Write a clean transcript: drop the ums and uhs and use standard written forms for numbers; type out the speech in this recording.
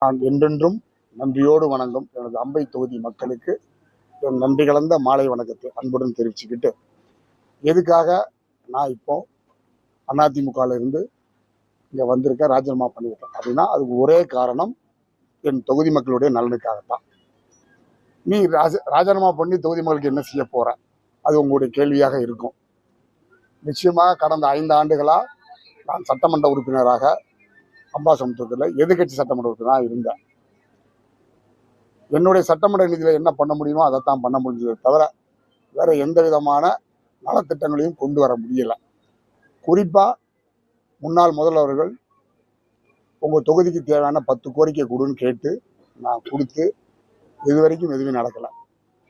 நான் என்றென்றும் நன்றியோடு வணங்கும் எனது அம்பை தொகுதி மக்களுக்கு என் நன்றி கலந்த மாலை வணக்கத்தை அன்புடன் தெரிவிச்சுக்கிட்டு, எதுக்காக நான் இப்போ அதிமுகவில் இருந்து இங்கே வந்திருக்கேன், ராஜினாமா பண்ணியிருக்கேன் அப்படின்னா, அதுக்கு ஒரே காரணம் என் தொகுதி மக்களுடைய நலனுக்காகத்தான். நீ ராஜினாமா பண்ணி தொகுதி மக்களுக்கு என்ன செய்ய போற, அது உங்களுடைய கேள்வியாக இருக்கும். நிச்சயமாக கடந்த 5 ஆண்டுகளாக நான் சட்டமன்ற உறுப்பினராக அம்பாசமுத்திரத்தில் எதிர்கட்சி சட்டமன்ற உறுப்பினராக இருந்தேன். என்னுடைய சட்டமன்ற நிதியில் என்ன பண்ண முடியுமோ அதைத்தான் பண்ண முடிஞ்சதை தவிர வேற எந்த விதமான நலத்திட்டங்களையும் கொண்டு வர முடியல. குறிப்பாக முன்னாள் முதல்வர்கள் உங்கள் தொகுதிக்கு தேவையான 10 கோரிக்கை கொடுன்னு கேட்டு நான் கொடுத்து இது வரைக்கும் எதுவுமே நடக்கலை.